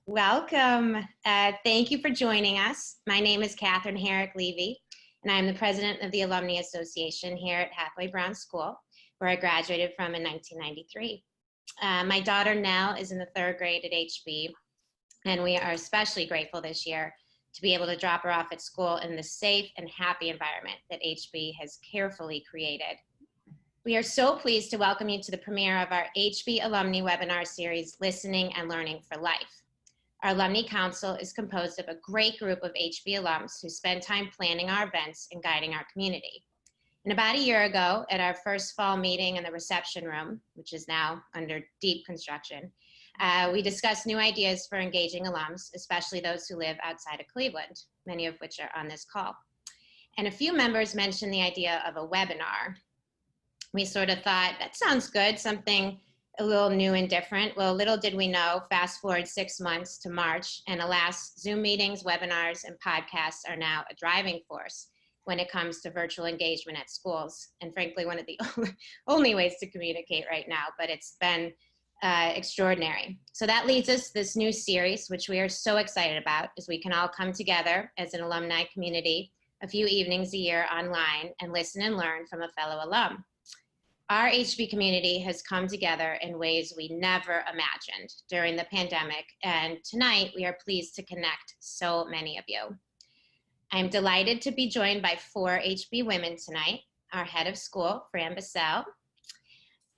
Welcome. Thank you for joining us. My name is Catherine Herrick-Levy, and I'm the president of the Alumni Association here at Hathaway Brown School, where I graduated from in 1993. My daughter Nell is in the 3rd grade at HB, and we are especially grateful this year to be able to drop her off at school in the safe and happy environment that HB has carefully created. We are so pleased to welcome you to the premiere of our HB Alumni webinar series, Listening and Learning for Life. Our Alumni Council is composed of a great group of HB alums who spend time planning our events and guiding our community. And about a year ago, at our first fall meeting in the reception room, which is now under deep construction, we discussed new ideas for engaging alums, especially those who live outside of Cleveland, many of which are on this call. And a few members mentioned the idea of a webinar. We sort of thought, that sounds good, something a little new and different. Well, little did we know, fast forward 6 months to March, and alas, Zoom meetings, webinars, and podcasts are now a driving force when it comes to virtual engagement at schools, and frankly, one of the only ways to communicate right now, but it's been extraordinary. So that leads us to this new series, which we are so excited about, as we can all come together as an alumni community a few evenings a year online and listen and learn from a fellow alum. Our HB community has come together in ways we never imagined during the pandemic, and tonight we are pleased to connect so many of you. I'm delighted to be joined by 4 HB women tonight: our head of school, Fran Bisselle,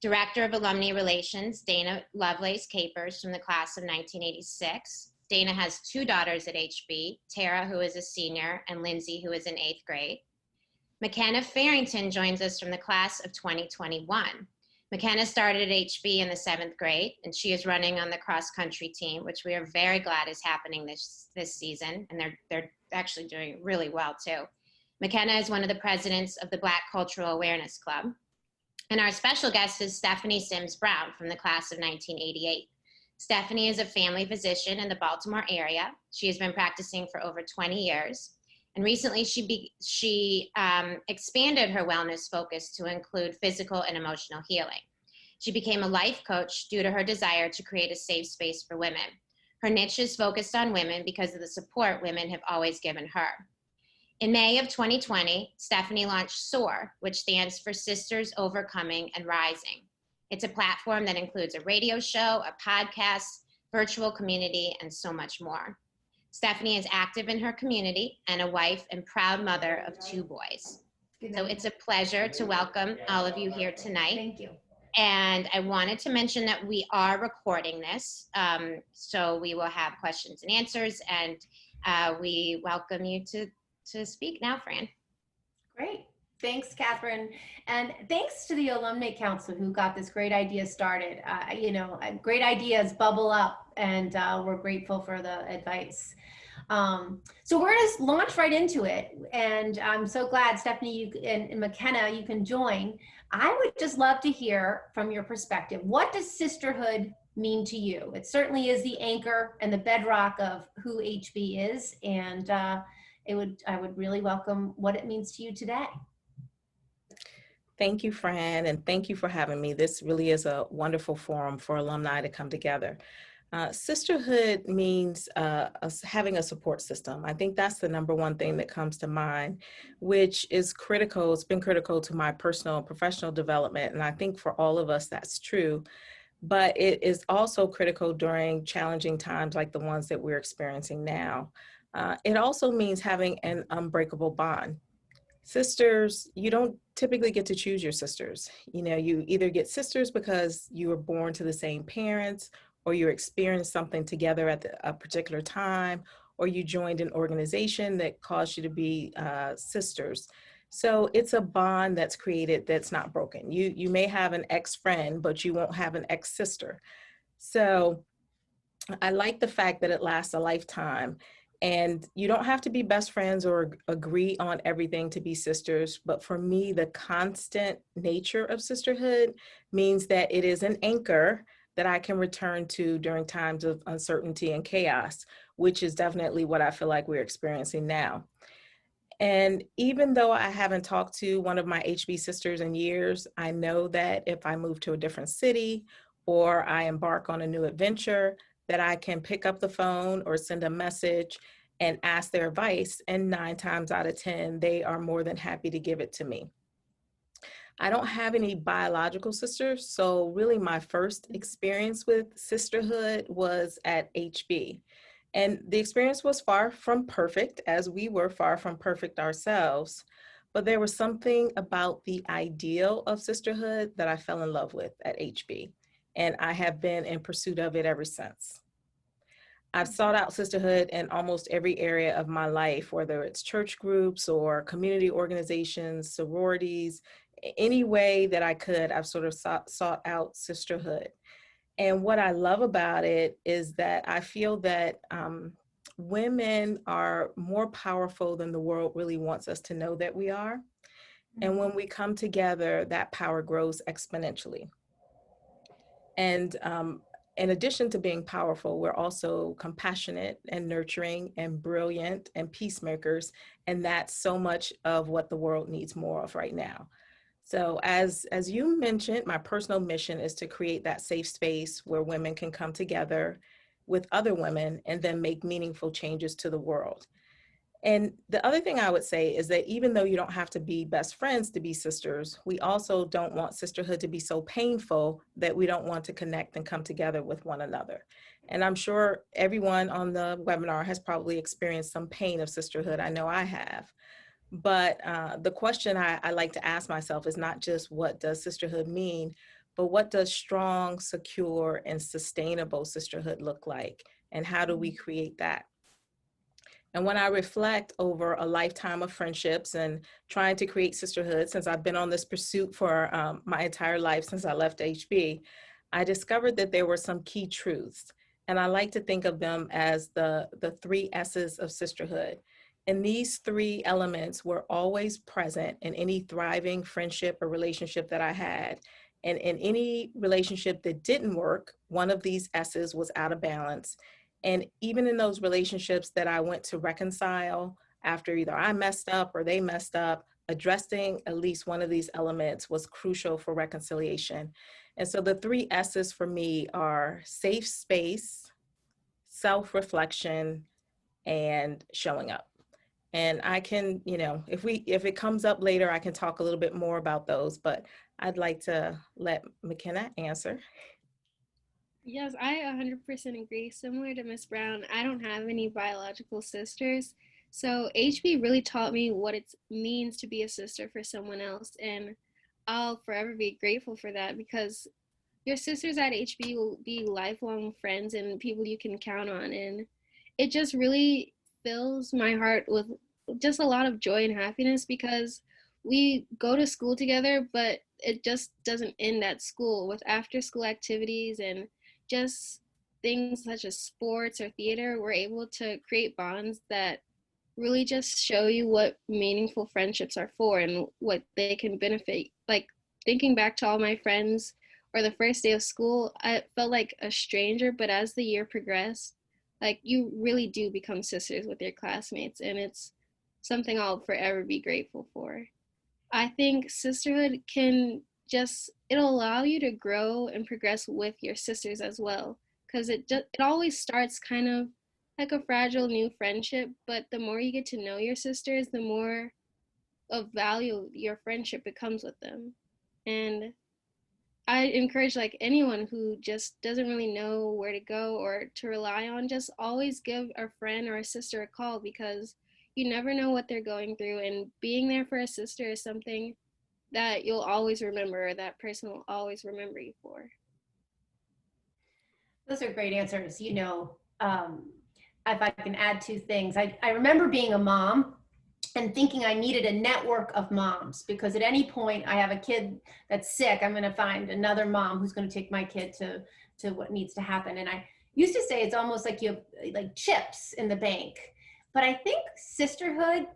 Director of Alumni Relations, Dana Lovelace Capers from the class of 1986. Dana has 2 daughters at HB, Tara, who is a senior, and Lindsay, who is in 8th grade. McKenna Farrington joins us from the class of 2021. McKenna started at HB in the 7th grade, and she is running on the cross-country team, which we are very glad is happening this season, and they're actually doing really well too. McKenna is one of the presidents of the Black Cultural Awareness Club. And our special guest is Stephanie Sims Brown from the class of 1988. Stephanie is a family physician in the Baltimore area. She has been practicing for over 20 years. And recently she expanded her wellness focus to include physical and emotional healing. She became a life coach due to her desire to create a safe space for women. Her niche is focused on women because of the support women have always given her. In May of 2020, Stephanie launched SOAR, which stands for Sisters Overcoming and Rising. It's a platform that includes a radio show, a podcast, virtual community, and so much more. Stephanie is active in her community and a wife and proud mother of 2 boys. So it's a pleasure to welcome all of you here tonight. Thank you. And I wanted to mention that we are recording this, so we will have questions and answers, and we welcome you to speak now, Fran. Great. Thanks, Catherine. And thanks to the Alumni Council who got this great idea started. Great ideas bubble up, and we're grateful for the advice. So we're going to launch right into it. And I'm so glad, Stephanie and McKenna, you can join. I would just love to hear from your perspective. What does sisterhood mean to you? It certainly is the anchor and the bedrock of who HB is. And I would really welcome what it means to you today. Thank you, Fran, and thank you for having me. This really is a wonderful forum for alumni to come together. Sisterhood means us having a support system. I think that's the number one thing that comes to mind, which is critical. It's been critical to my personal and professional development, and I think for all of us that's true. But it is also critical during challenging times like the ones that we're experiencing now. It also means having an unbreakable bond. Sisters, you don't typically get to choose your sisters. You either get sisters because you were born to the same parents, or you experienced something together at a particular time, or you joined an organization that caused you to be sisters. So it's a bond that's created that's not broken. You may have an ex-friend, but you won't have an ex-sister. So I like the fact that it lasts a lifetime. And you don't have to be best friends or agree on everything to be sisters. But for me, the constant nature of sisterhood means that it is an anchor that I can return to during times of uncertainty and chaos, which is definitely what I feel like we're experiencing now. And even though I haven't talked to one of my HB sisters in years, I know that if I move to a different city or I embark on a new adventure, that I can pick up the phone or send a message and ask their advice. And 9 times out of 10, they are more than happy to give it to me. I don't have any biological sisters, so really my first experience with sisterhood was at HB. And the experience was far from perfect, as we were far from perfect ourselves. But there was something about the ideal of sisterhood that I fell in love with at HB. And I have been in pursuit of it ever since. I've sought out sisterhood in almost every area of my life, whether it's church groups or community organizations, sororities, any way that I could, I've sort of sought out sisterhood. And what I love about it is that I feel that women are more powerful than the world really wants us to know that we are. And when we come together, that power grows exponentially. And in addition to being powerful, we're also compassionate and nurturing and brilliant and peacemakers. And that's so much of what the world needs more of right now. So as you mentioned, my personal mission is to create that safe space where women can come together with other women and then make meaningful changes to the world. And the other thing I would say is that even though you don't have to be best friends to be sisters, we also don't want sisterhood to be so painful that we don't want to connect and come together with one another. And I'm sure everyone on the webinar has probably experienced some pain of sisterhood. I know I have. But the question I like to ask myself is not just what does sisterhood mean, but what does strong, secure, and sustainable sisterhood look like? And how do we create that? And when I reflect over a lifetime of friendships and trying to create sisterhood, since I've been on this pursuit for my entire life since I left HB, I discovered that there were some key truths. And I like to think of them as the 3 S's of sisterhood. And these 3 elements were always present in any thriving friendship or relationship that I had. And in any relationship that didn't work, one of these S's was out of balance. And even in those relationships that I went to reconcile after either I messed up or they messed up, addressing at least one of these elements was crucial for reconciliation. And so the 3 S's for me are safe space, self-reflection, and showing up. And I can, if it comes up later, I can talk a little bit more about those, but I'd like to let McKenna answer. Yes, I 100% agree. Similar to Miss Brown, I don't have any biological sisters. So HB really taught me what it means to be a sister for someone else. And I'll forever be grateful for that because your sisters at HB will be lifelong friends and people you can count on. And it just really fills my heart with just a lot of joy and happiness because we go to school together, but it just doesn't end at school with after school activities and just things such as sports or theater. We're able to create bonds that really just show you what meaningful friendships are for and what they can benefit. Like thinking back to all my friends or the first day of school, I felt like a stranger, but as the year progressed, like you really do become sisters with your classmates, and it's something I'll forever be grateful for. I think sisterhood it'll allow you to grow and progress with your sisters as well, because it always starts kind of like a fragile new friendship, but the more you get to know your sisters, the more of value your friendship becomes with them. And I encourage like anyone who just doesn't really know where to go or to rely on, just always give a friend or a sister a call because you never know what they're going through, and being there for a sister is something that you'll always remember, or that person will always remember you for. Those are great answers. If I can add 2 things, I remember being a mom and thinking I needed a network of moms because at any point I have a kid that's sick, I'm going to find another mom who's going to take my kid to what needs to happen. And I used to say it's almost like you have like chips in the bank, but I think sisterhood,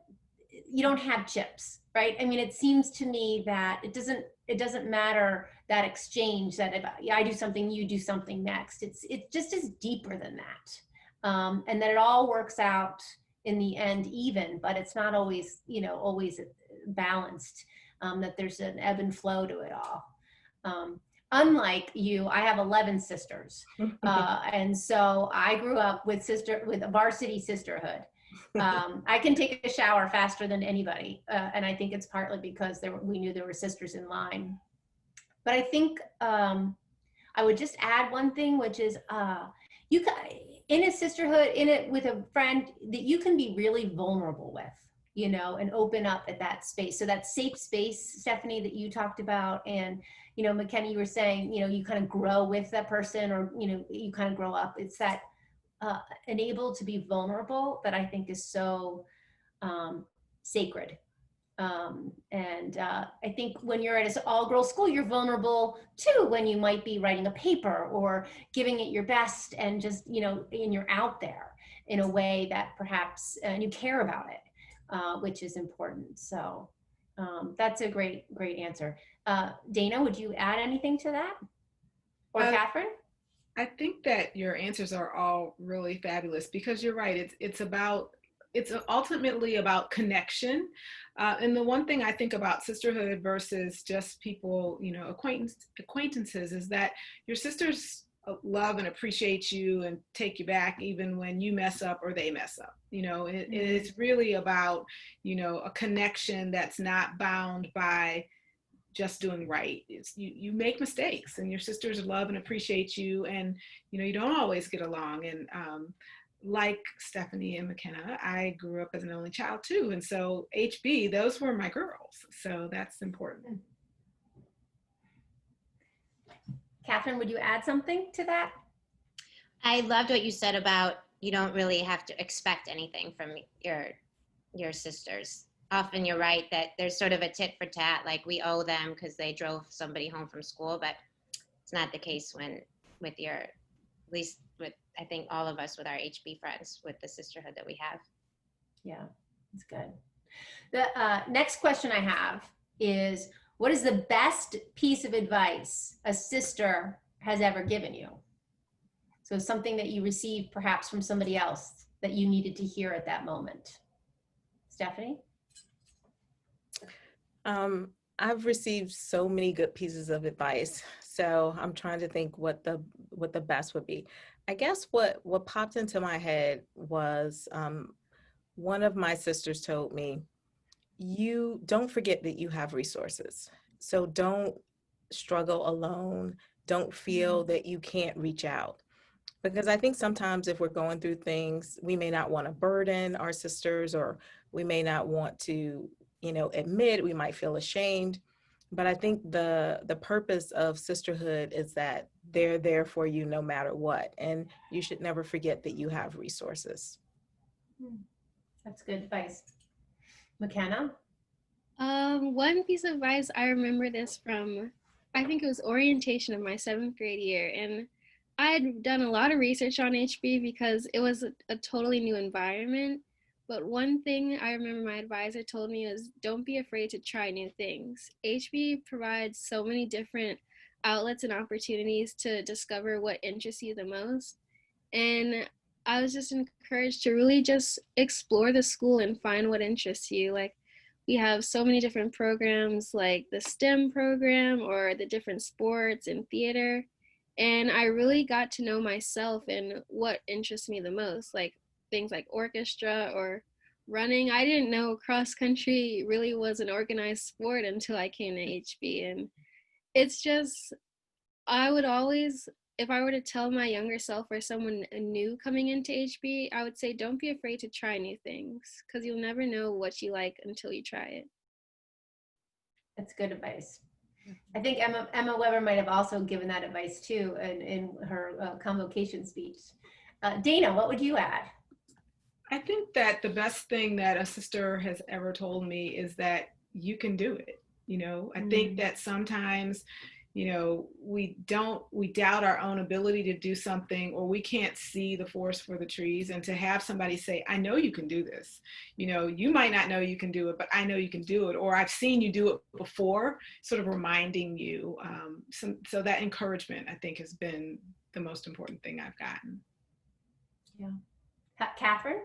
you don't have chips, right? I mean, it seems to me that it doesn't matter that exchange that if I do something, you do something next. It just is deeper than that. And that it all works out in the end even, but it's not always, always balanced, that there's an ebb and flow to it all. unlike you, I have 11 sisters. And so I grew up with a varsity sisterhood. I can take a shower faster than anybody. And I think it's partly because we knew there were sisters in line. But I think I would just add one thing, which is you can, in a sisterhood, with a friend that you can be really vulnerable with, and open up at that space. So that safe space, Stephanie, that you talked about, and McKenna, you were saying, you kind of grow with that person, or you kind of grow up. It's that enabled to be vulnerable that I think is so sacred. I think when you're at an all-girls school, you're vulnerable too, when you might be writing a paper or giving it your best, and just, and you're out there in a way that perhaps, and you care about it, which is important. So that's a great answer. Dana, would you add anything to that? Or Catherine? I think that your answers are all really fabulous, because you're right. It's ultimately about connection. And the one thing I think about sisterhood versus just people, acquaintances, is that your sisters love and appreciate you and take you back even when you mess up or they mess up. It's really about, a connection that's not bound by just doing right. You make mistakes, and your sisters love and appreciate you, and you don't always get along. And like Stephanie and McKenna, I grew up as an only child too, and so HB, those were my girls, so that's important. Catherine, would you add something to that? I loved what you said about you don't really have to expect anything from your sisters. Often you're right that there's sort of a tit for tat, like we owe them because they drove somebody home from school, but it's not the case with at least with, I think, all of us with our HB friends, with the sisterhood that we have. Yeah, that's good. The next question I have is, what is the best piece of advice a sister has ever given you? So something that you received perhaps from somebody else that you needed to hear at that moment. Stephanie? I've received so many good pieces of advice, so I'm trying to think what the best would be. I guess what popped into my head was one of my sisters told me, you don't forget that you have resources. So don't struggle alone. Don't feel that you can't reach out. Because I think sometimes if we're going through things, we may not want to burden our sisters, or we may not want to, admit, we might feel ashamed. But I think the purpose of sisterhood is that they're there for you no matter what. And you should never forget that you have resources. That's good advice. McKenna? One piece of advice, I remember this from, I think it was orientation of my 7th grade year. And I had done a lot of research on HB because it was a totally new environment. But one thing I remember my advisor told me is, don't be afraid to try new things. HB provides so many different outlets and opportunities to discover what interests you the most. And I was just encouraged to really just explore the school and find what interests you. Like, we have so many different programs, like the STEM program or the different sports and theater. And I really got to know myself and what interests me the most, like things like orchestra or running. I didn't know cross country really was an organized sport until I came to HB. And it's just, I would always, if I were to tell my younger self or someone new coming into HB, I would say, don't be afraid to try new things, because you'll never know what you like until you try it. That's good advice. I think Emma Weber might have also given that advice too in her convocation speech. Dana, what would you add? I think that the best thing that a sister has ever told me is that you can do it. I think that sometimes, we doubt our own ability to do something, or we can't see the forest for the trees. And to have somebody say, I know you can do this, you might not know you can do it, but I know you can do it. Or I've seen you do it before, sort of reminding you. So that encouragement, I think, has been the most important thing I've gotten. Yeah. Catherine?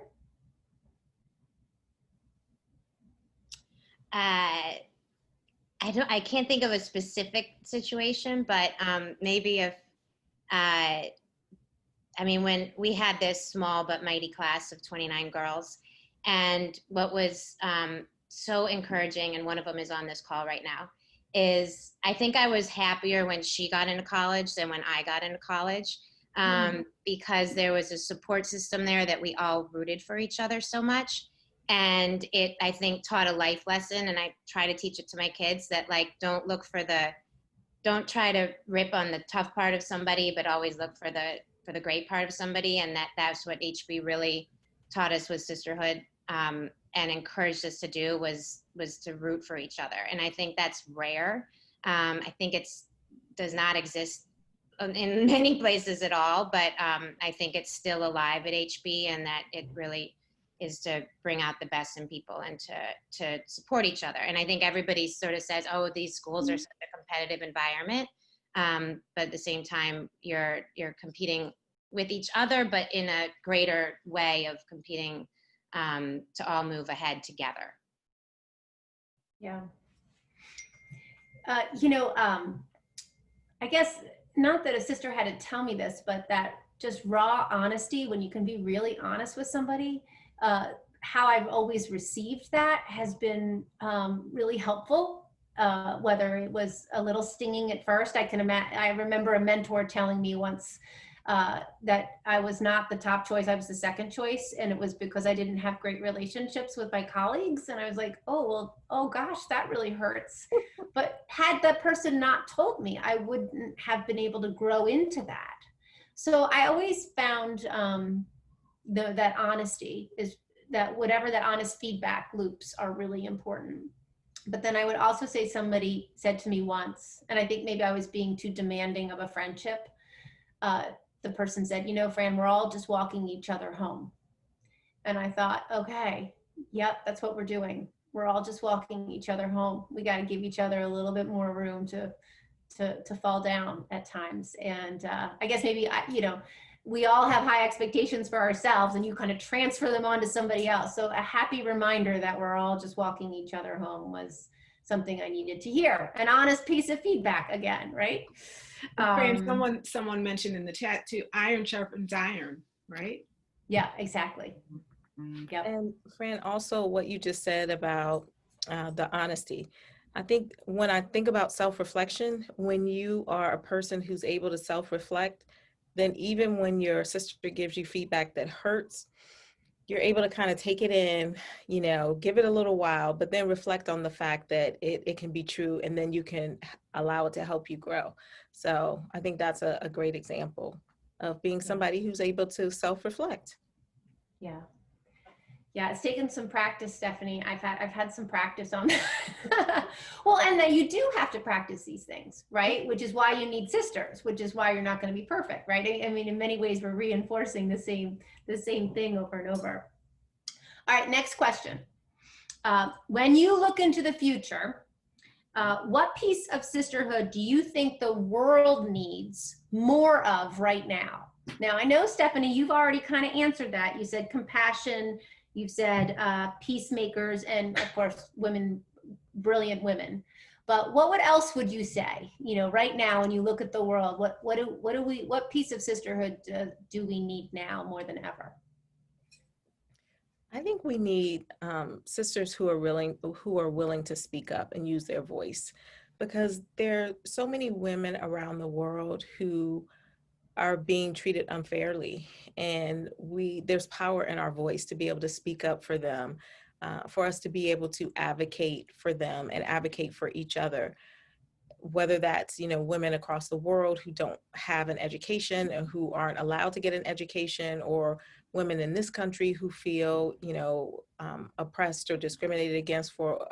I can't think of a specific situation, but maybe if, I mean, when we had this small but mighty class of 29 girls, and what was so encouraging, and one of them is on this call right now, is I think I was happier when she got into college than when I got into college, because there was a support system there that we all rooted for each other so much. And it, I think, taught a life lesson, and I try to teach it to my kids that, like, don't try to rip on the tough part of somebody, but always look for the great part of somebody. And that's what HB really taught us with sisterhood, and encouraged us to do, was to root for each other. And I think that's rare. I think does not exist in many places at all, but I think it's still alive at HB, and that it really is to bring out the best in people and to support each other. And I think everybody sort of says, oh, these schools are such a competitive environment. But at the same time, you're competing with each other, but in a greater way of competing to all move ahead together. Yeah. I guess not that a sister had to tell me this, but that just raw honesty, when you can be really honest with somebody, how I've always received that has been really helpful. Whether it was a little stinging at first, I remember a mentor telling me once that I was not the top choice, I was the second choice, and it was because I didn't have great relationships with my colleagues. And I was like, oh gosh, that really hurts. But had that person not told me, I wouldn't have been able to grow into that. So I always found that honesty is that whatever that honest feedback loops are really important. But then I would also say, somebody said to me once, and I think maybe I was being too demanding of a friendship. The person said, Fran, we're all just walking each other home. And I thought, okay, yep, that's what we're doing. We're all just walking each other home. We got to give each other a little bit more room to fall down at times. And I guess maybe, we all have high expectations for ourselves, and you kind of transfer them onto somebody else. So a happy reminder that we're all just walking each other home was something I needed to hear. An honest piece of feedback again, right? Fran, someone mentioned in the chat too, iron sharpens iron, right? Yeah, exactly. Yep. And Fran, also what you just said about the honesty. I think when I think about self-reflection, when you are a person who's able to self-reflect, then even when your sister gives you feedback that hurts, you're able to kind of take it in, give it a little while, but then reflect on the fact that it can be true, and then you can allow it to help you grow. So I think that's a great example of being somebody who's able to self-reflect. Yeah. Yeah, it's taken some practice, Stephanie. I've had some practice on that. Well, and that you do have to practice these things, right? Which is why you need sisters, which is why you're not going to be perfect, right? I mean, in many ways, we're reinforcing the same thing over and over. All right, next question. When you look into the future, what piece of sisterhood do you think the world needs more of right now? Now, I know, Stephanie, you've already kind of answered that. You said compassion. You've said peacemakers, and of course, women, brilliant women. But what else would you say? Right now, when you look at the world, what piece of sisterhood do we need now more than ever? I think we need sisters who are willing to speak up and use their voice, because there are so many women around the world who are being treated unfairly, and there's power in our voice to be able to speak up for them, for us to be able to advocate for them and advocate for each other, whether that's women across the world who don't have an education and who aren't allowed to get an education, or women in this country who feel oppressed or discriminated against for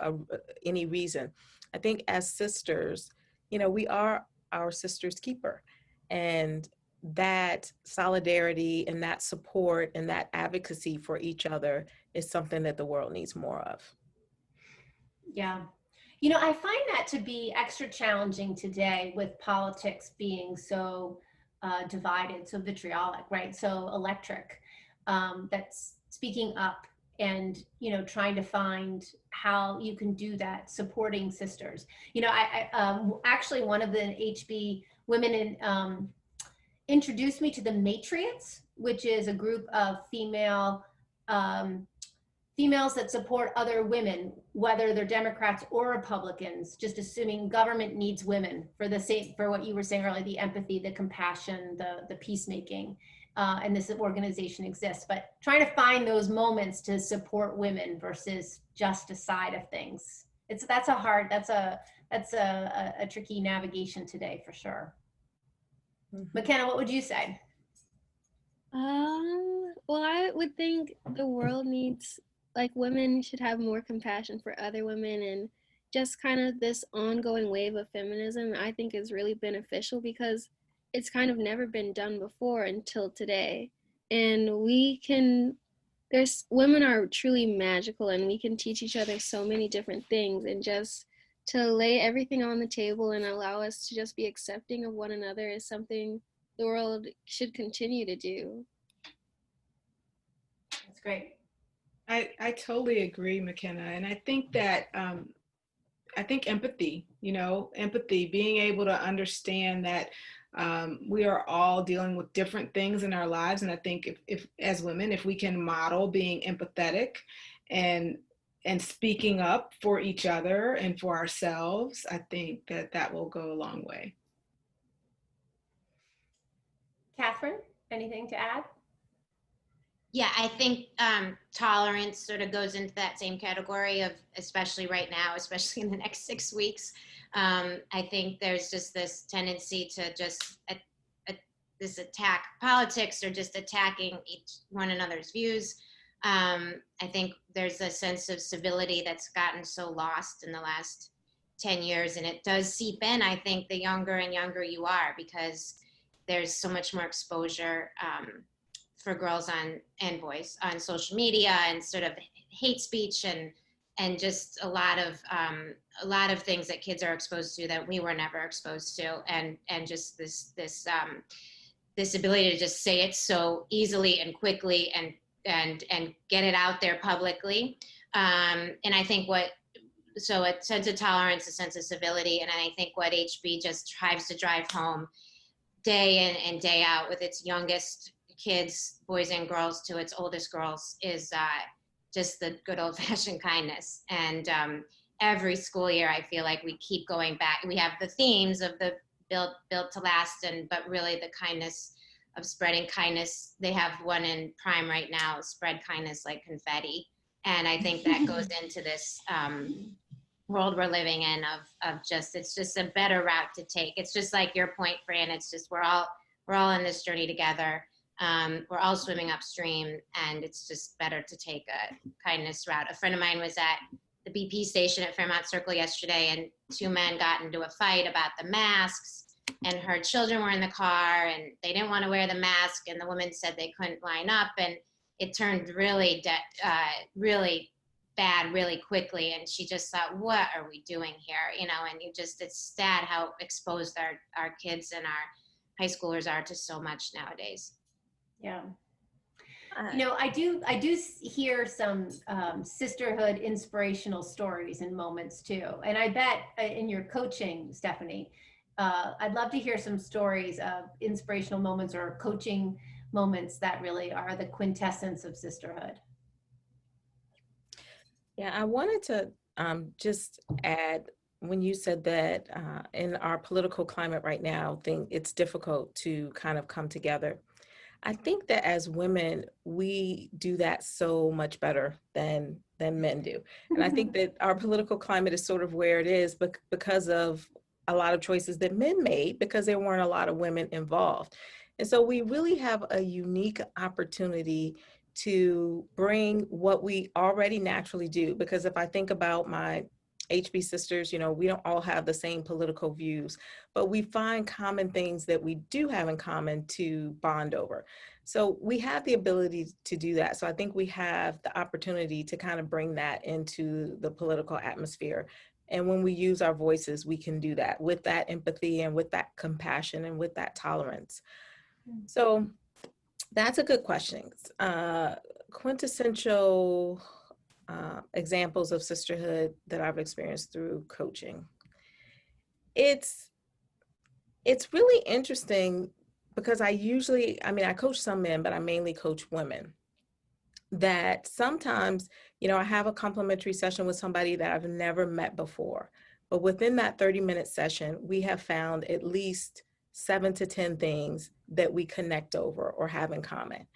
any reason. I think as sisters, we are our sister's keeper, and that solidarity and that support and that advocacy for each other is something that the world needs more of. Yeah. I find that to be extra challenging today, with politics being so divided, so vitriolic, right? So electric, that's speaking up and, trying to find how you can do that, supporting sisters. Actually, one of the HB women introduced me to the Matriots, which is a group of females that support other women, whether they're Democrats or Republicans, just assuming government needs women for the same, for what you were saying earlier, the empathy, the compassion, the peacemaking, and this organization exists. But trying to find those moments to support women versus just a side of things. That's a tricky navigation today for sure. McKenna, what would you say? Well, I would think the world needs, like, women should have more compassion for other women, and just kind of this ongoing wave of feminism, I think, is really beneficial because it's kind of never been done before until today. And women are truly magical, and we can teach each other so many different things, and just to lay everything on the table and allow us to just be accepting of one another is something the world should continue to do. That's great. I totally agree, McKenna. And I think that, I think empathy, empathy, being able to understand that we are all dealing with different things in our lives. And I think if as women, if we can model being empathetic and speaking up for each other and for ourselves, I think that will go a long way. Catherine, anything to add? Yeah, I think tolerance sort of goes into that same category of, especially right now, especially in the next 6 weeks. I think there's just this tendency to just this attack politics or just attacking one another's views. I think there's a sense of civility that's gotten so lost in the last 10 years, and it does seep in, I think, the younger and younger you are, because there's so much more exposure for girls and boys on social media, and sort of hate speech and just a lot of things that kids are exposed to that we were never exposed to, and just this ability to just say it so easily and quickly and get it out there publicly. And I think so a sense of tolerance, a sense of civility, and I think what HB just tries to drive home day in and day out with its youngest kids, boys and girls, to its oldest girls, is just the good old-fashioned kindness. And every school year, I feel like we keep going back. We have the themes of the built to last, but really the kindness of spreading kindness. They have one in Prime right now, spread kindness like confetti. And I think that goes into this world we're living in of just, it's just a better route to take. It's just like your point, Fran. It's just we're all in this journey together. We're all swimming upstream, and it's just better to take a kindness route. A friend of mine was at the BP station at Fairmont Circle yesterday, and two men got into a fight about the masks, and her children were in the car, and they didn't want to wear the mask, and the woman said they couldn't line up, and it turned really bad really quickly, and she just thought, what are we doing here? And it's sad how exposed our kids and our high schoolers are to so much nowadays. Yeah. I do hear some sisterhood inspirational stories and moments too. And I bet in your coaching, Stephanie, I'd love to hear some stories of inspirational moments or coaching moments that really are the quintessence of sisterhood. Yeah, I wanted to just add, when you said that in our political climate right now, it's difficult to kind of come together. I think that as women, we do that so much better than men do. And I think that our political climate is sort of where it is because of a lot of choices that men made, because there weren't a lot of women involved. And so we really have a unique opportunity to bring what we already naturally do. Because if I think about my HB sisters, we don't all have the same political views, but we find common things that we do have in common to bond over. So we have the ability to do that. So I think we have the opportunity to kind of bring that into the political atmosphere. And when we use our voices, we can do that with that empathy and with that compassion and with that tolerance. So that's a good question. quintessential examples of sisterhood that I've experienced through coaching. It's really interesting because I coach some men, but I mainly coach women. That sometimes, I have a complimentary session with somebody that I've never met before, but within that 30-minute session, we have found at least 7 to 10 things that we connect over or have in common.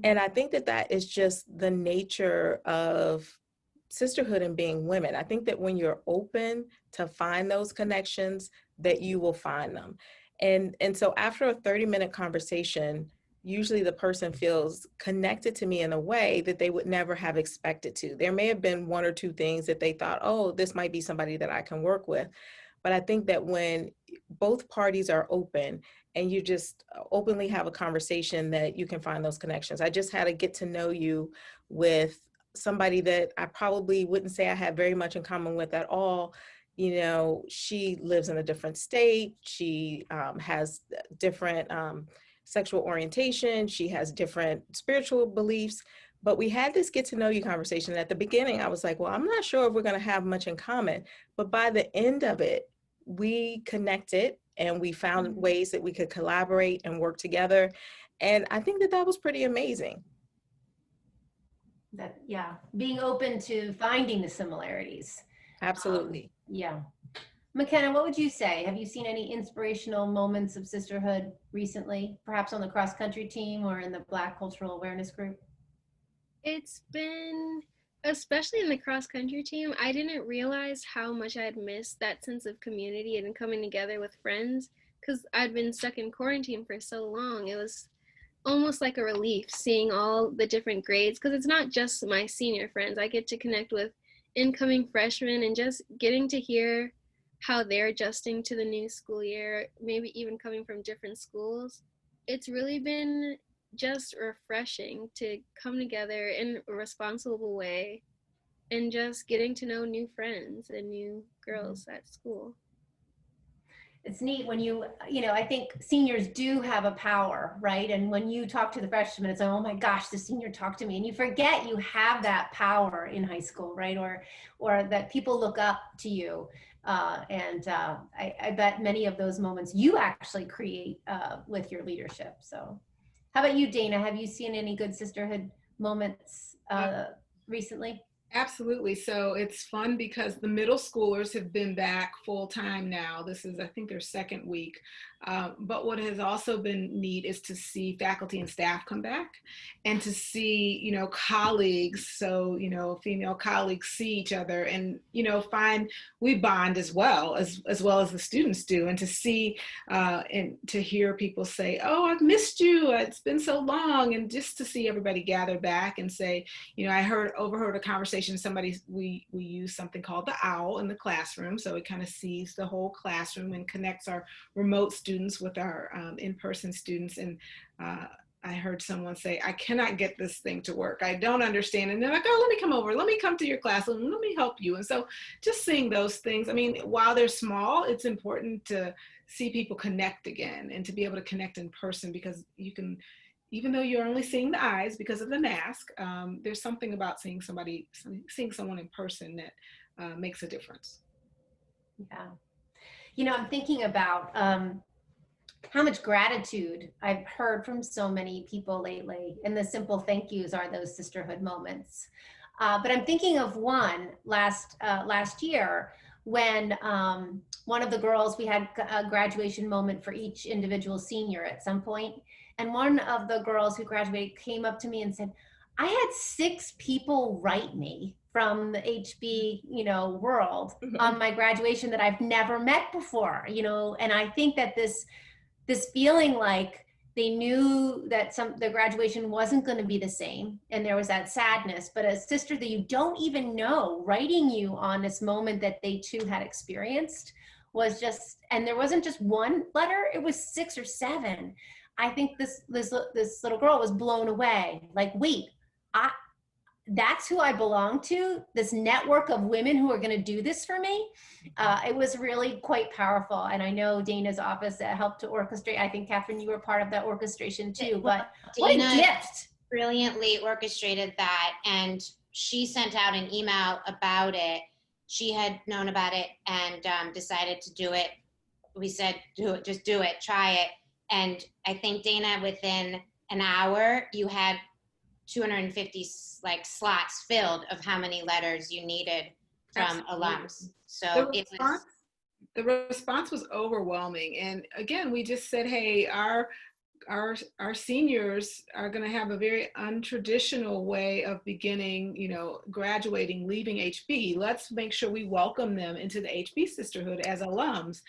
And I think that is just the nature of sisterhood and being women. I think that when you're open to find those connections, that you will find them. And so after a 30-minute conversation, usually the person feels connected to me in a way that they would never have expected to. There may have been 1 or 2 things that they thought, oh, this might be somebody that I can work with. But I think that when both parties are open and you just openly have a conversation, that you can find those connections. I just had to get to know you with somebody that I probably wouldn't say I had very much in common with at all. She lives in a different state. She has different sexual orientation. She has different spiritual beliefs. But we had this get to know you conversation. At the beginning, I was like, well, I'm not sure if we're going to have much in common. But by the end of it, we connected and we found ways that we could collaborate and work together. And I think that was pretty amazing. Being open to finding the similarities. Absolutely. McKenna, what would you say? Have you seen any inspirational moments of sisterhood recently, perhaps on the cross-country team or in the Black Cultural Awareness Group? It's been, especially in the cross-country team, I didn't realize how much I had missed that sense of community and coming together with friends, because I'd been stuck in quarantine for so long. It was almost like a relief seeing all the different grades, because it's not just my senior friends. I get to connect with incoming freshmen and just getting to hear how they're adjusting to the new school year, maybe even coming from different schools. It's really been just refreshing to come together in a responsible way and just getting to know new friends and new girls at school. It's neat when I think seniors do have a power, right? And when you talk to the freshmen, it's like, oh my gosh, the senior talked to me. And you forget you have that power in high school, right? Or that people look up to you. I bet many of those moments you actually create with your leadership. So how about you, Dana? Have you seen any good sisterhood moments recently? Absolutely. So it's fun because the middle schoolers have been back full time now. This is, I think, their 2nd week. But what has also been neat is to see faculty and staff come back and to see, colleagues. So, female colleagues see each other and, we bond as well as the students do. And to see and to hear people say, oh, I've missed you. It's been so long. And just to see everybody gather back and say, I overheard a conversation. We use something called the OWL in the classroom. So it kind of sees the whole classroom and connects our remote students with our in-person students. And I heard someone say, I cannot get this thing to work. I don't understand. And they're like, oh, let me come over. Let me come to your class. Let me help you. And so just seeing those things, while they're small, it's important to see people connect again and to be able to connect in person, because you can, even though you're only seeing the eyes because of the mask, there's something about seeing someone in person that makes a difference. Yeah. I'm thinking about how much gratitude I've heard from so many people lately, and the simple thank yous are those sisterhood moments. But I'm thinking of one last year when one of the girls, we had a graduation moment for each individual senior at some point. And one of the girls who graduated came up to me and said, I had 6 people write me from the HB, world on my graduation that I've never met before, and I think that this feeling like they knew that the graduation wasn't going to be the same, and there was that sadness, but a sister that you don't even know writing you on this moment that they too had experienced was just, and there wasn't just one letter, it was 6 or 7. I think this little girl was blown away. Like, wait, that's who I belong to, this network of women who are going to do this for me. It was really quite powerful. And I know Dana's office helped to orchestrate. I think, Catherine, you were part of that orchestration too, but what a gift. brilliantly orchestrated that, and she sent out an email about it. She had known about it and decided to do it. We said, do it, just do it, try it. And I think, Dana, within an hour, you had 250 like slots filled of how many letters you needed from alums. So it was. The response was overwhelming. And again, we just said, hey, our seniors are going to have a very untraditional way of beginning, graduating, leaving HB. Let's make sure we welcome them into the HB Sisterhood as alums.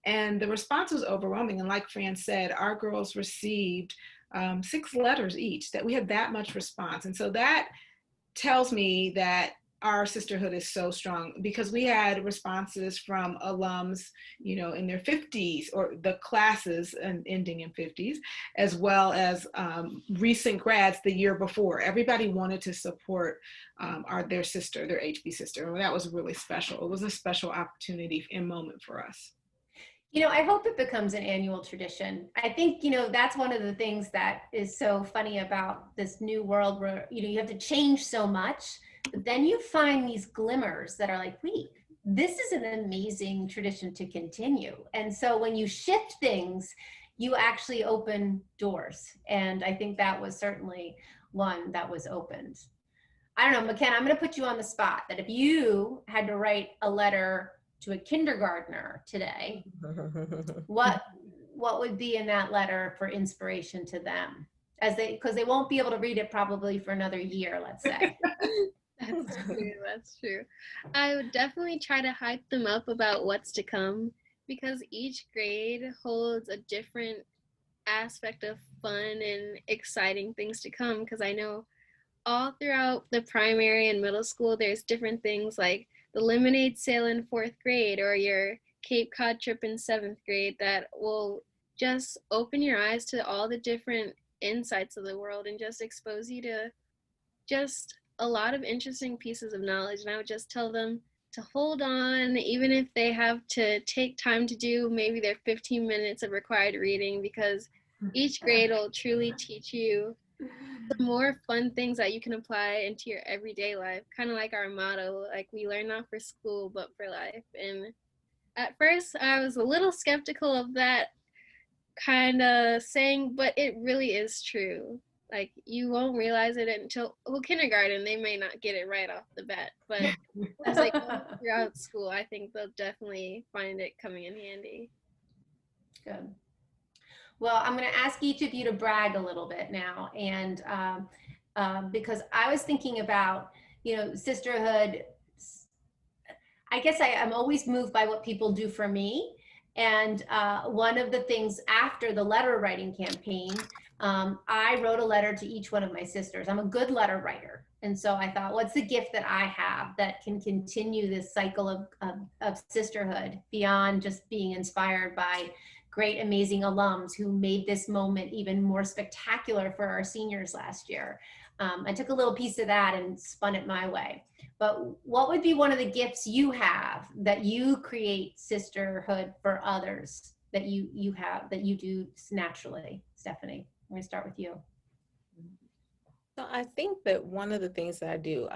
And the response was overwhelming. And like Fran said, our girls received 6 letters each, that we had that much response. And so that tells me that our sisterhood is so strong, because we had responses from alums, in their 50s, or the classes and ending in 50s, as well as recent grads the year before. Everybody wanted to support their HB sister. And that was really special. It was a special opportunity and moment for us. I hope it becomes an annual tradition. I think, that's one of the things that is so funny about this new world where, you have to change so much, but then you find these glimmers that are like, wait, this is an amazing tradition to continue. And so when you shift things, you actually open doors. And I think that was certainly one that was opened. I don't know, McKenna, I'm going to put you on the spot, that if you had to write a letter to a kindergartner today, what would be in that letter for inspiration to them, because they won't be able to read it probably for another year, let's say. That's true. I would definitely try to hype them up about what's to come, because each grade holds a different aspect of fun and exciting things to come. Because I know all throughout the primary and middle school, there's different things like the lemonade sale in 4th grade, or your Cape Cod trip in 7th grade, that will just open your eyes to all the different insights of the world and just expose you to just a lot of interesting pieces of knowledge. And I would just tell them to hold on, even if they have to take time to do maybe their 15 minutes of required reading, because each grade will truly teach you the more fun things that you can apply into your everyday life. Kind of like our motto, like, we learn not for school, but for life. And at first I was a little skeptical of that kind of saying, but it really is true. Like, you won't realize it until, kindergarten, they may not get it right off the bat, but as they go throughout school, I think they'll definitely find it coming in handy. Good. Well, I'm going to ask each of you to brag a little bit now. And because I was thinking about, sisterhood, I guess I'm always moved by what people do for me. And one of the things after the letter writing campaign, I wrote a letter to each one of my sisters. I'm a good letter writer. And so I thought, what's the gift that I have that can continue this cycle of sisterhood beyond just being inspired by great, amazing alums who made this moment even more spectacular for our seniors last year. I took a little piece of that and spun it my way. But what would be one of the gifts you have that you create sisterhood for others that you have, that you do naturally? Stephanie, I'm gonna start with you. So I think that one of the things that I do,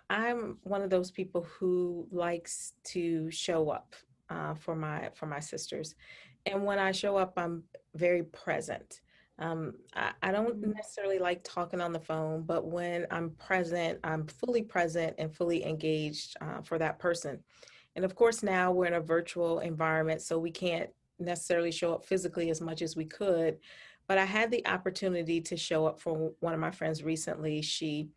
I'm one of those people who likes to show up for my sisters. And when I show up, I'm very present. I don't necessarily like talking on the phone, but when I'm present, I'm fully present and fully engaged for that person. And of course, now we're in a virtual environment, so we can't necessarily show up physically as much as we could. But I had the opportunity to show up for one of my friends recently. She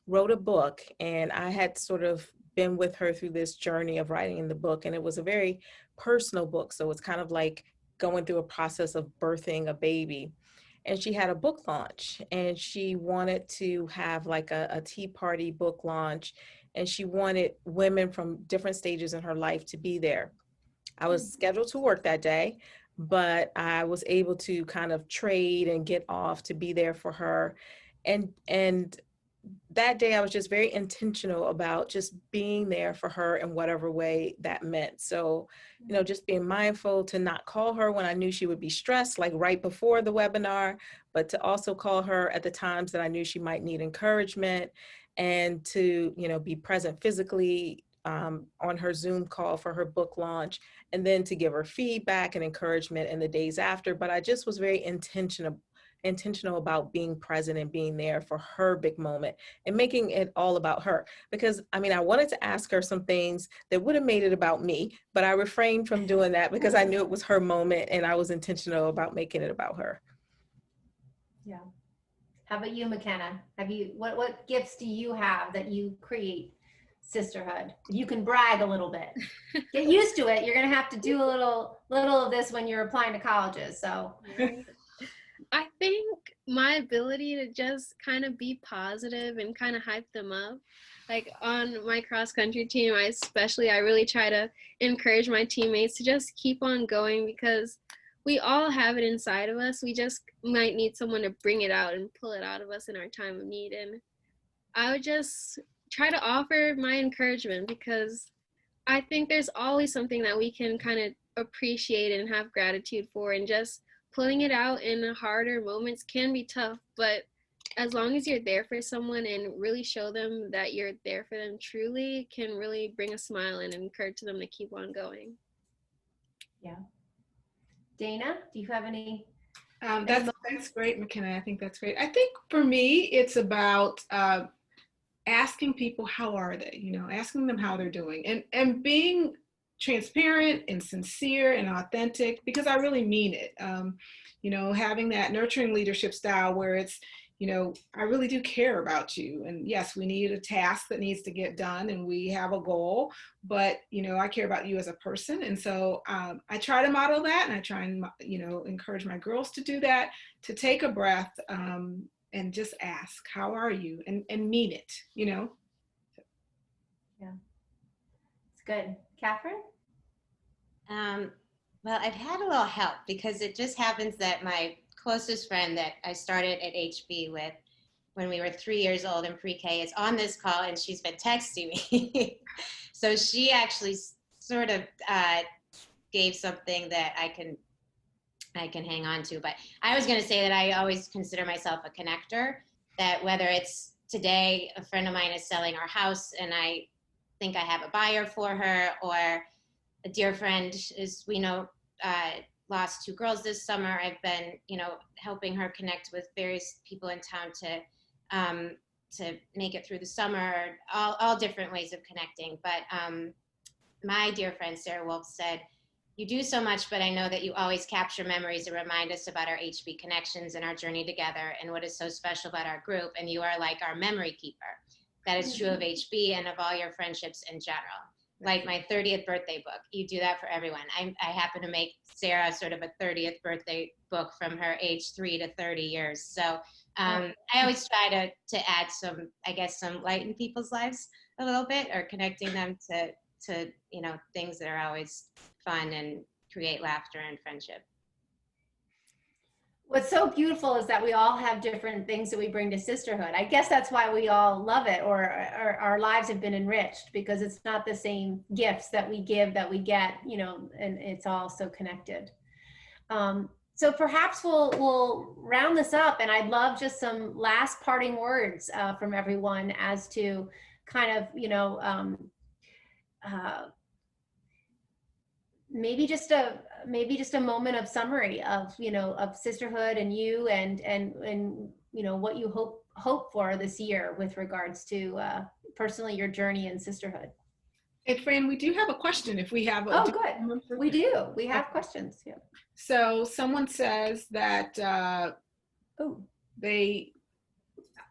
wrote a book, and I had sort of been with her through this journey of writing the book. And it was a very personal book. So it's kind of like going through a process of birthing a baby. And she had a book launch, and she wanted to have like a tea party book launch. And she wanted women from different stages in her life to be there. I was scheduled to work that day, but I was able to kind of trade and get off to be there for her. And that day I was just very intentional about just being there for her in whatever way that meant. So, just being mindful to not call her when I knew she would be stressed, like right before the webinar, but to also call her at the times that I knew she might need encouragement, and to, be present physically on her Zoom call for her book launch, and then to give her feedback and encouragement in the days after. But I just was very intentional about being present and being there for her big moment and making it all about her. Because I wanted to ask her some things that would have made it about me, but I refrained from doing that because I knew it was her moment and I was intentional about making it about her. Yeah. How about you, McKenna? What gifts do you have that you create sisterhood? You can brag a little bit. Get used to it. You're going to have to do a little of this when you're applying to colleges. So I think my ability to just kind of be positive and kind of hype them up. Like on my cross country team, I really try to encourage my teammates to just keep on going, because we all have it inside of us. We just might need someone to bring it out and pull it out of us in our time of need. And I would just try to offer my encouragement, because I think there's always something that we can kind of appreciate and have gratitude for, and just pulling it out in harder moments can be tough, but as long as you're there for someone and really show them that you're there for them truly, can really bring a smile and encourage them to keep on going. Yeah. Dana, do you have any? That's great, McKenna. I think that's great. I think for me, it's about asking people how are they, asking them how they're doing, and being transparent and sincere and authentic, because I really mean it. Having that nurturing leadership style where it's, I really do care about you. And yes, we need a task that needs to get done and we have a goal, but, I care about you as a person. And so I try to model that, and I try and, encourage my girls to do that, to take a breath and just ask, how are you? And mean it, Yeah. It's good. Catherine? Well, I've had a little help, because it just happens that my closest friend that I started at HB with when we were 3 years old in pre-K is on this call, and she's been texting me. So she actually sort of gave something that I can hang on to. But I was going to say that I always consider myself a connector, that whether it's today a friend of mine is selling our house and I think I have a buyer for her, or a dear friend is, lost 2 girls this summer. I've been, helping her connect with various people in town to make it through the summer, all different ways of connecting. But my dear friend Sarah Wolf said, "You do so much, but I know that you always capture memories and remind us about our HB connections and our journey together and what is so special about our group. And you are like our memory keeper. That is true of HB and of all your friendships in general. Like my 30th birthday book. You do that for everyone." I happen to make Sarah sort of a 30th birthday book from her age 3 to 30 years. So I always try to add some light in people's lives a little bit, or connecting them to things that are always fun and create laughter and friendship. What's so beautiful is that we all have different things that we bring to sisterhood. I guess that's why we all love it, or our lives have been enriched, because it's not the same gifts that we give that we get, and it's all so connected. So perhaps we'll round this up, and I'd love just some last parting words from everyone as to kind of, maybe just a moment of summary of of sisterhood and you and what you hope for this year with regards to personally your journey in sisterhood. Hey, Fran, we do have a question if we have. Oh, good. We do. We have questions. Yeah. So someone says that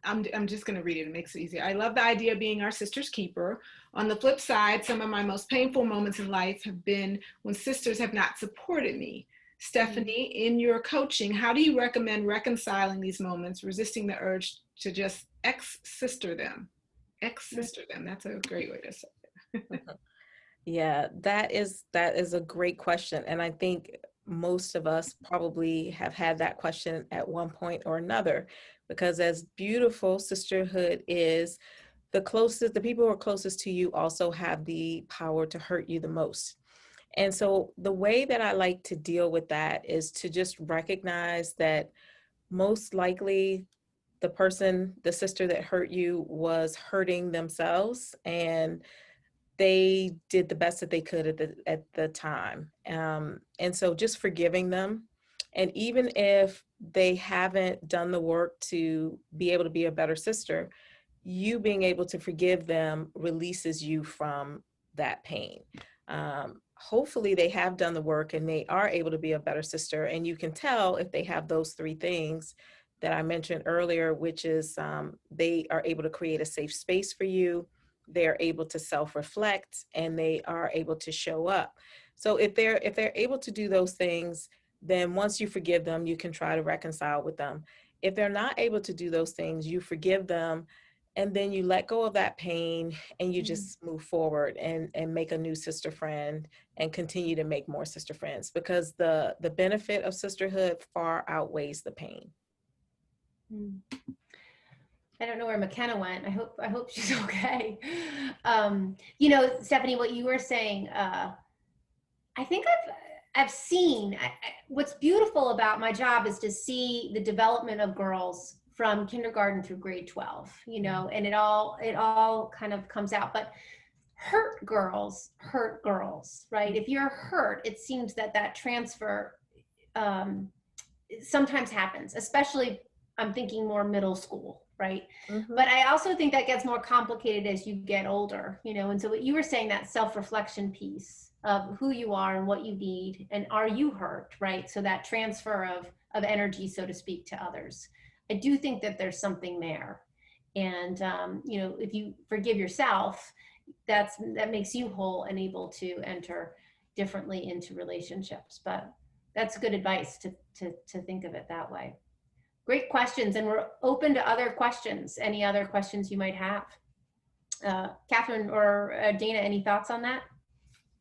I'm just going to read it. It makes it easier. "I love the idea of being our sister's keeper. On the flip side, some of my most painful moments in life have been when sisters have not supported me. Stephanie, in your coaching, how do you recommend reconciling these moments, resisting the urge to just ex-sister them? Ex-sister them." That's a great way to say it. Yeah, that is a great question. And I think most of us probably have had that question at one point or another, because as beautiful sisterhood is, the people who are closest to you also have the power to hurt you the most. And so the way that I like to deal with that is to just recognize that most likely the sister that hurt you was hurting themselves, and they did the best that they could at the time. And so just forgiving them. And even if they haven't done the work to be able to be a better sister, you being able to forgive them releases you from that pain. Hopefully they have done the work and they are able to be a better sister. And you can tell if they have those three things that I mentioned earlier, which is they are able to create a safe space for you, they're able to self-reflect, and they are able to show up. So if they're able to do those things, then once you forgive them, you can try to reconcile with them. If they're not able to do those things, you forgive them, and then you let go of that pain and you just move forward and make a new sister friend and continue to make more sister friends, because the benefit of sisterhood far outweighs the pain. I don't know where McKenna went. I hope she's okay. Stephanie, what you were saying, I think I've seen, what's beautiful about my job is to see the development of girls from kindergarten through grade 12, and it all kind of comes out. But hurt girls, right? If you're hurt, it seems that transfer sometimes happens, especially I'm thinking more middle school, right? Mm-hmm. But I also think that gets more complicated as you get older, and so what you were saying, that self-reflection piece of who you are and what you need, and are you hurt, right? So that transfer of energy, so to speak, to others. I do think that there's something there. And, if you forgive yourself, that makes you whole and able to enter differently into relationships. But that's good advice to think of it that way. Great questions, and we're open to other questions. Any other questions you might have? Catherine or Dana, any thoughts on that?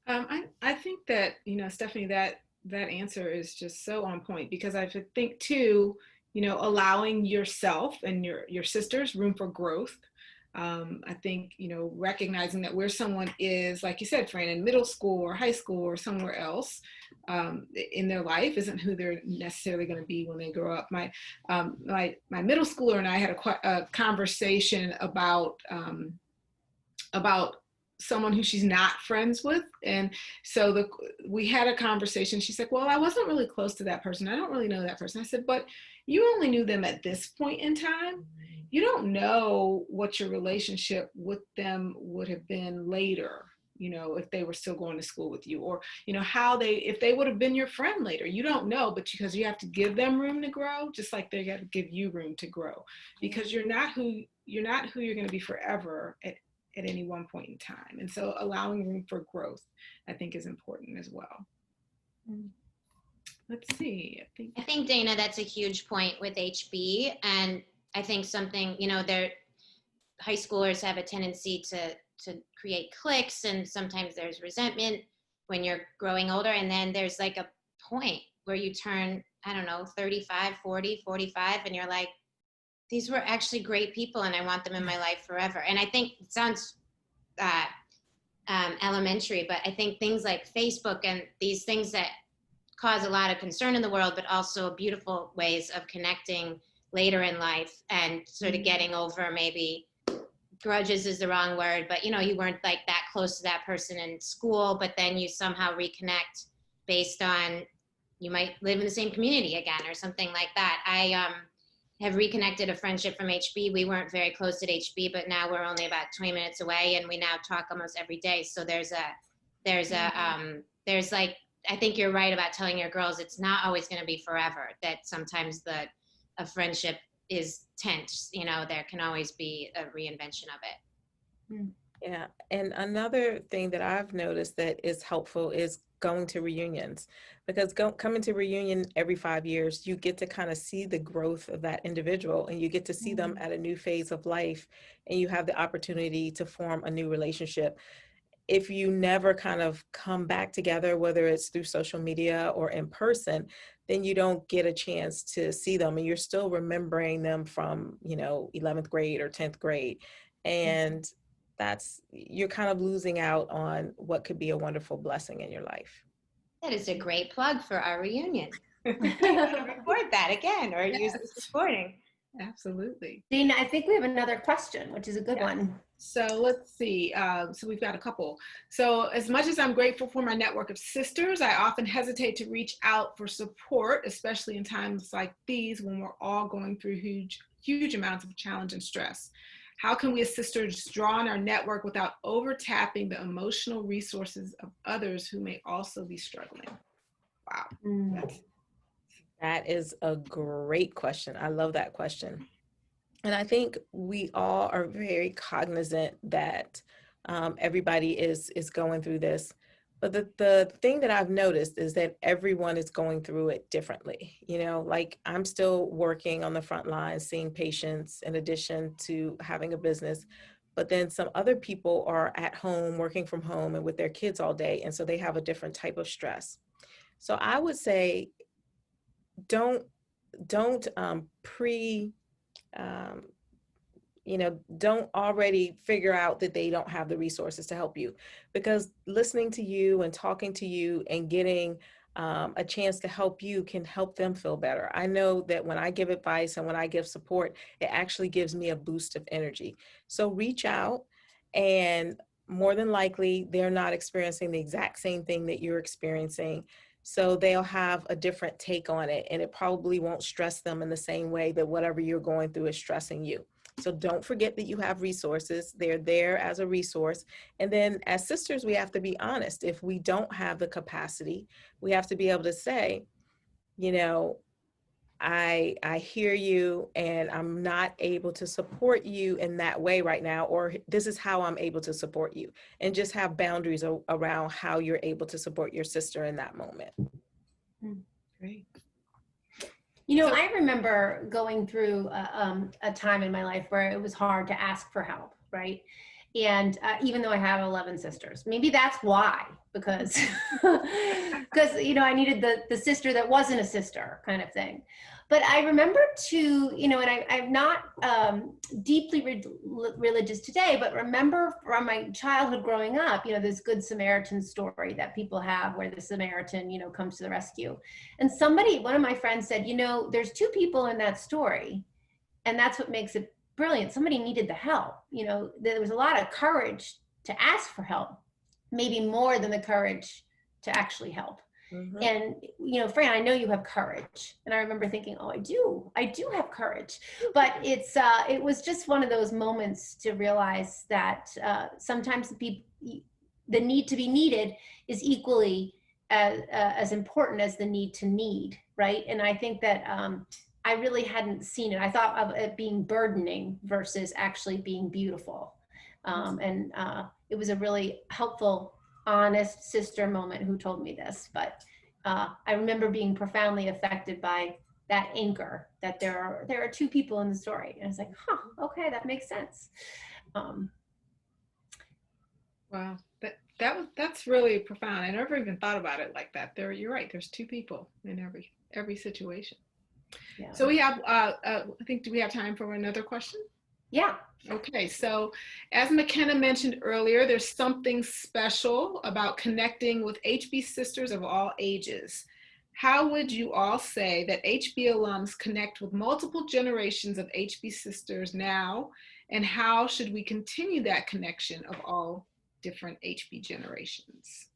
I think that, Stephanie, that answer is just so on point, because I think too, allowing yourself and your sisters room for growth. I think, recognizing that where someone is, like you said, Fran, in middle school or high school or somewhere else in their life isn't who they're necessarily going to be when they grow up. My middle schooler and I had a conversation about someone who she's not friends with. And so we had a conversation. She's like, well, I wasn't really close to that person. I don't really know that person. I said, but you only knew them at this point in time. You don't know what your relationship with them would have been later, if they were still going to school with you, or, if they would have been your friend later. You don't know, but because you have to give them room to grow, just like they got to give you room to grow, because you're not who you're going to be forever at any one point in time. And so allowing room for growth, I think, is important as well. Let's see. I think, Dana, that's a huge point with HB. And I think something, their high schoolers have a tendency to create cliques, and sometimes there's resentment when you're growing older. And then there's like a point where you turn, 35, 40, 45, and you're like, these were actually great people and I want them in my life forever. And I think it sounds elementary, but I think things like Facebook and these things that cause a lot of concern in the world, but also beautiful ways of connecting later in life and sort of getting over, maybe grudges is the wrong word, but you weren't like that close to that person in school, but then you somehow reconnect based on, you might live in the same community again or something like that. I have reconnected a friendship from HB. We weren't very close at HB, but now we're only about 20 minutes away, and we now talk almost every day. So there's like, I think you're right about telling your girls it's not always going to be forever, that sometimes a friendship is tense, there can always be a reinvention of it. Yeah. And another thing that I've noticed that is helpful is going to reunions, because coming to reunion every 5 years, you get to kind of see the growth of that individual, and you get to see them at a new phase of life, and you have the opportunity to form a new relationship. if you never kind of come back together, whether it's through social media or in person, then you don't get a chance to see them, and you're still remembering them from, 11th grade or 10th grade. And you're kind of losing out on what could be a wonderful blessing in your life. That is a great plug for our reunion. Record that again, or use this recording. Absolutely. Dana, I think we have another question, which is a good one. So let's see. So we've got a couple. So as much as I'm grateful for my network of sisters, I often hesitate to reach out for support, especially in times like these when we're all going through huge amounts of challenge and stress. How can we as sisters draw on our network without over tapping the emotional resources of others who may also be struggling? Wow. That is a great question. I love that question. And I think we all are very cognizant that everybody is going through this. But the thing that I've noticed is that everyone is going through it differently. Like I'm still working on the front lines, seeing patients in addition to having a business. But then some other people are at home, working from home and with their kids all day. And so they have a different type of stress. So I would say, don't don't already figure out that they don't have the resources to help you, because listening to you and talking to you and getting a chance to help you can help them feel better. I know that when I give advice and when I give support, it actually gives me a boost of energy. So reach out, and more than likely, they're not experiencing the exact same thing that you're experiencing. So they'll have a different take on it, and it probably won't stress them in the same way that whatever you're going through is stressing you. So don't forget that you have resources. They're there as a resource. And then as sisters, we have to be honest. If we don't have the capacity, we have to be able to say, I hear you and I'm not able to support you in that way right now, or this is how I'm able to support you, and just have boundaries around how you're able to support your sister in that moment. Great. I remember going through a time in my life where it was hard to ask for help, right? And even though I have 11 sisters, maybe that's why, because I needed the sister that wasn't a sister kind of thing. But I remember and I'm not deeply religious today, but remember from my childhood growing up, this Good Samaritan story that people have where the Samaritan, comes to the rescue. And one of my friends said, there's two people in that story, and that's what makes it brilliant. Somebody needed the help. There was a lot of courage to ask for help, maybe more than the courage to actually help. Mm-hmm. And, Fran, I know you have courage. And I remember thinking, oh, I do have courage. But it was just one of those moments to realize that sometimes the need to be needed is equally as important as the need to need, right? And I think that I really hadn't seen it. I thought of it being burdening versus actually being beautiful. And it was a really helpful, honest sister moment who told me this. But I remember being profoundly affected by that anchor, that there are two people in the story. And I was like, okay, that makes sense. Wow, that's really profound. I never even thought about it like that. You're right. There's two people in every situation. Yeah. So we have, I think, do we have time for another question? Yeah. Okay, so as McKenna mentioned earlier, there's something special about connecting with HB sisters of all ages. How would you all say that HB alums connect with multiple generations of HB sisters now, and how should we continue that connection of all different HB generations?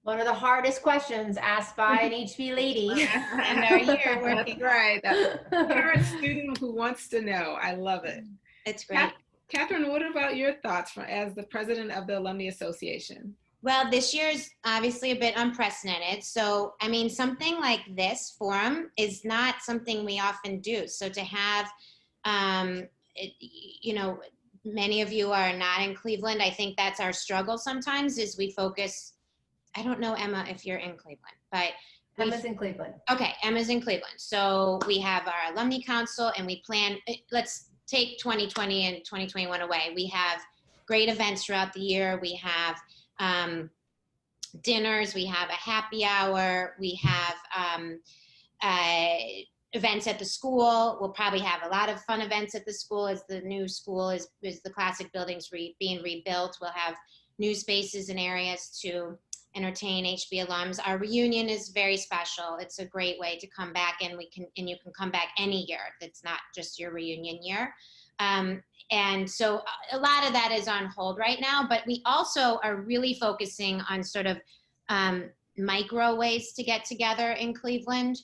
One of the hardest questions asked by an HB lady. And our year working. That's right. That's a current student who wants to know. I love it. It's great. Catherine, what about your thoughts as the president of the Alumni Association? Well, this year is obviously a bit unprecedented. So, something like this forum is not something we often do. So to have, many of you are not in Cleveland. I think that's our struggle sometimes is we focus. I don't know, Emma, if you're in Cleveland, but Emma's in Cleveland. Okay, Emma's in Cleveland. So we have our alumni council and we plan, let's take 2020 and 2021 away. We have great events throughout the year. We have dinners, we have a happy hour, we have events at the school. We'll probably have a lot of fun events at the school as the new school is the classic buildings being rebuilt. We'll have new spaces and areas to entertain HB alums. Our reunion is very special. It's a great way to come back, and you can come back any year. It's not just your reunion year. And so a lot of that is on hold right now, but we also are really focusing on sort of micro ways to get together in Cleveland,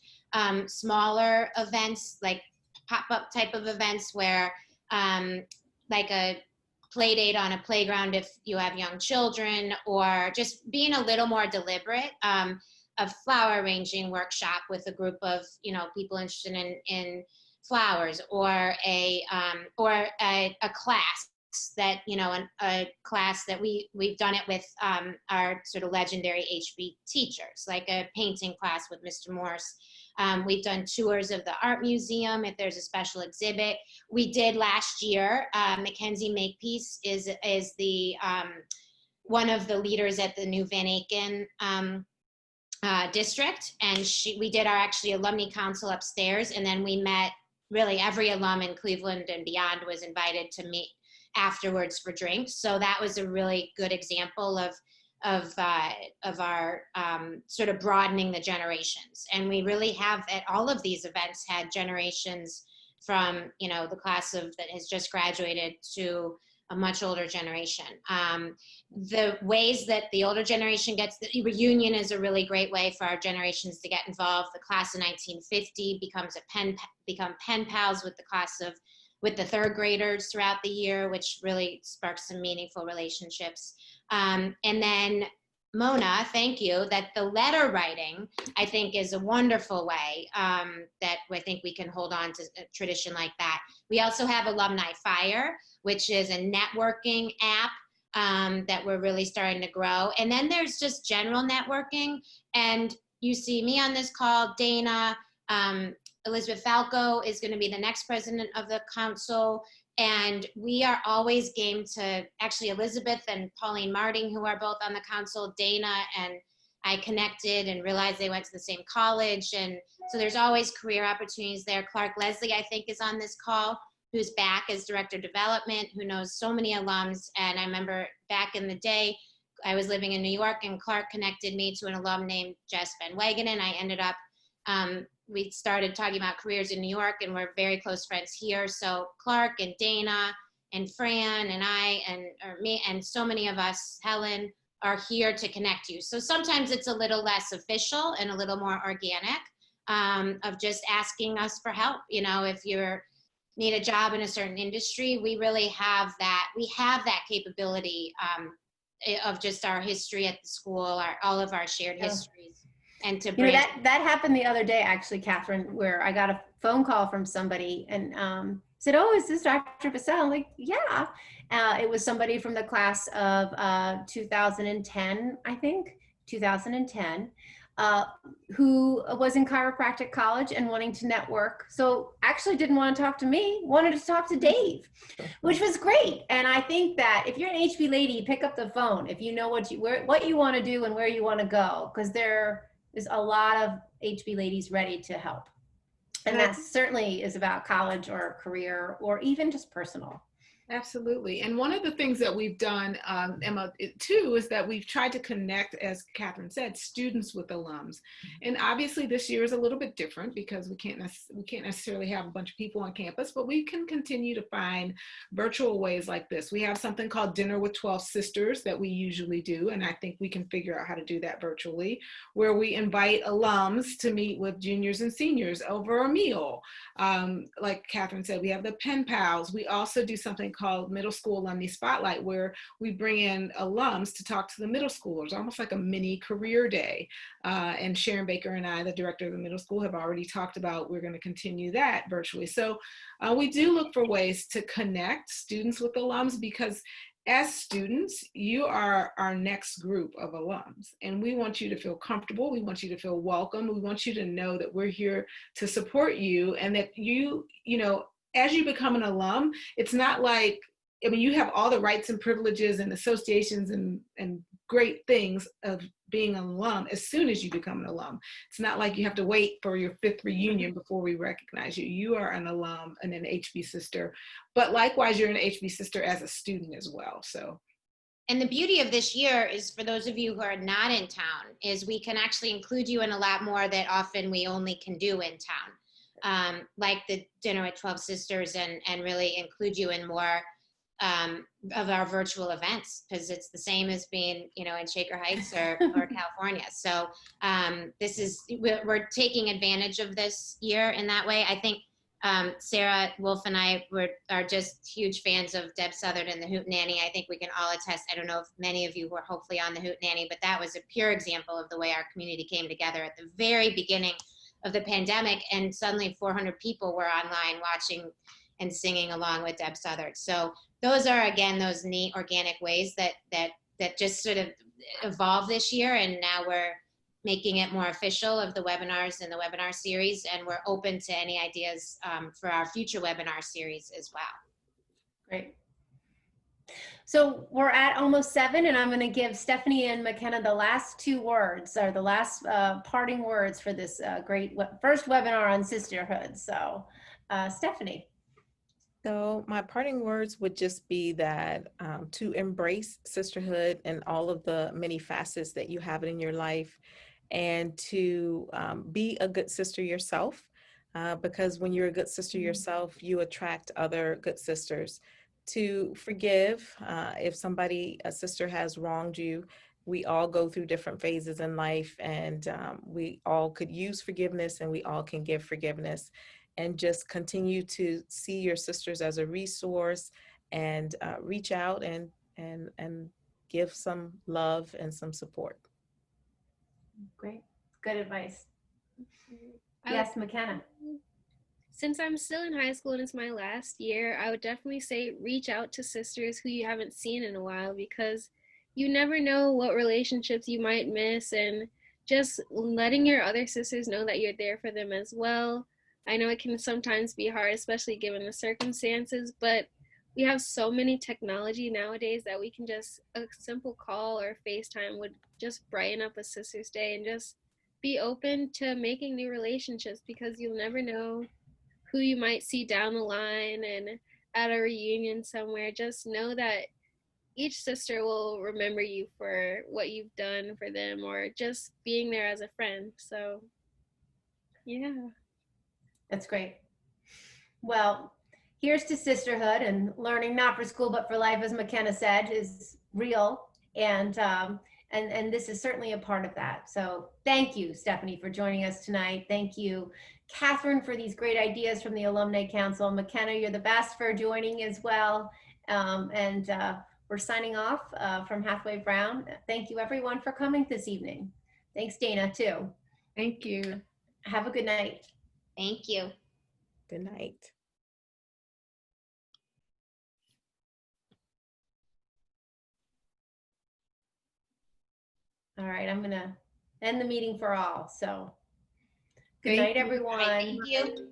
smaller events like pop-up type of events where like a play date on a playground if you have young children, or just being a little more deliberate. A flower arranging workshop with a group of people interested in flowers, or a class that a class that we've done it with our sort of legendary HB teachers, like a painting class with Mr. Morse. We've done tours of the art museum if there's a special exhibit. We did last year. Mackenzie Makepeace is the one of the leaders at the new Van Aken district, and we did our actually alumni council upstairs, and then we met. Really, every alum in Cleveland and beyond was invited to meet afterwards for drinks. So that was a really good example of our sort of broadening the generations. And we really have at all of these events had generations from the class that has just graduated to a much older generation. The ways that the older generation gets, the reunion is a really great way for our generations to get involved. The class of 1950 become pen pals with the third graders throughout the year, which really sparks some meaningful relationships. And then Mona, thank you, that the letter writing, I think, is a wonderful way that I think we can hold on to a tradition like that. We also have Alumni Fire, which is a networking app that we're really starting to grow. And then there's just general networking. And you see me on this call, Dana, Elizabeth Falco is going to be the next president of the council. And we are always game to, actually Elizabeth and Pauline Marting, who are both on the council, Dana and I connected and realized they went to the same college. And so there's always career opportunities there. Clark Leslie, I think, is on this call, who's back as director of development, who knows so many alums. And I remember back in the day, I was living in New York and Clark connected me to an alum named Jess Van Wagenen. I ended up, we started talking about careers in New York, and we're very close friends here. So Clark and Dana and Fran and I or me and so many of us, Helen, are here to connect you. So sometimes it's a little less official and a little more organic of just asking us for help. If you need a job in a certain industry, we really have that. We have that capability of just our history at the school, all of our shared histories. And to bring that happened the other day, actually, Catherine, where I got a phone call from somebody and said, "Oh, is this Dr. Bisselle?" I'm like, "Yeah." It was somebody from the class of 2010, I think, 2010, who was in chiropractic college and wanting to network. So actually didn't want to talk to me, wanted to talk to Dave, which was great. And I think that if you're an HB lady, pick up the phone if you know what you want to do and where you want to go, because there is a lot of HB ladies ready to help. And that certainly is about college or career or even just personal. Absolutely. And one of the things that we've done, Emma, too, is that we've tried to connect, as Catherine said, students with alums. And obviously this year is a little bit different because we can't necessarily have a bunch of people on campus, but we can continue to find virtual ways like this. We have something called Dinner with 12 Sisters that we usually do, and I think we can figure out how to do that virtually, where we invite alums to meet with juniors and seniors over a meal. Like Catherine said, we have the pen pals. We also do something called Middle School Alumni Spotlight, where we bring in alums to talk to the middle schoolers, almost like a mini career day. And Sharon Baker and I, the director of the middle school, have already talked about we're going to continue that virtually. So we do look for ways to connect students with alums, because as students, you are our next group of alums, and we want you to feel comfortable. We want you to feel welcome. We want you to know that we're here to support you, and that you know, as you become an alum, it's not like I mean, you have all the rights and privileges and associations and great things of being an alum as soon as you become an alum. It's not like you have to wait for your 5th reunion before we recognize you. You are an alum and an HB sister, but likewise, you're an HB sister as a student as well. So. And the beauty of this year is, for those of you who are not in town, is we can actually include you in a lot more that often we only can do in town, like the dinner at 12 Sisters, and really include you in more of our virtual events, because it's the same as being, you know, in Shaker Heights or California. So we're taking advantage of this year in that way. I think Sarah Wolf and I are just huge fans of Deb Southard and the Hoot Nanny. I think we can all attest. I don't know if many of you were hopefully on the Hoot Nanny, but that was a pure example of the way our community came together at the very beginning of the pandemic, and suddenly 400 people were online watching and singing along with Deb Southard. So those are, again, those neat organic ways that just sort of evolved this year, and now we're making it more official of the webinars and the webinar series, and we're open to any ideas for our future webinar series as well. Great. So we're at almost 7, and I'm going to give Stephanie and McKenna the last 2 words, or the last parting words for this great first webinar on sisterhood. So Stephanie. So my parting words would just be that to embrace sisterhood and all of the many facets that you have in your life, and to be a good sister yourself, because when you're a good sister yourself, you attract other good sisters. To forgive if a sister has wronged you. We all go through different phases in life, and we all could use forgiveness, and we all can give forgiveness. And just continue to see your sisters as a resource, and reach out and give some love and some support. Great, good advice. Yes, McKenna. Since I'm still in high school and it's my last year, I would definitely say reach out to sisters who you haven't seen in a while, because you never know what relationships you might miss, and just letting your other sisters know that you're there for them as well. I know it can sometimes be hard, especially given the circumstances, but we have so many technology nowadays that we can just, a simple call or FaceTime would just brighten up a sister's day, and just be open to making new relationships, because you'll never know who you might see down the line and at a reunion somewhere. Just know that each sister will remember you for what you've done for them, or just being there as a friend. So yeah. That's great. Well, here's to sisterhood, and learning not for school but for life, as McKenna said, is real, and this is certainly a part of that. So thank you, Stephanie, for joining us tonight. Thank you, Catherine, for these great ideas from the Alumni Council. McKenna, you're the best for joining as well. We're signing off from Hathaway Brown. Thank you, everyone, for coming this evening. Thanks, Dana, too. Thank you. Have a good night. Thank you. Good night. All right, I'm gonna end the meeting for all. So good Thank night, you. everyone. All right, thank you.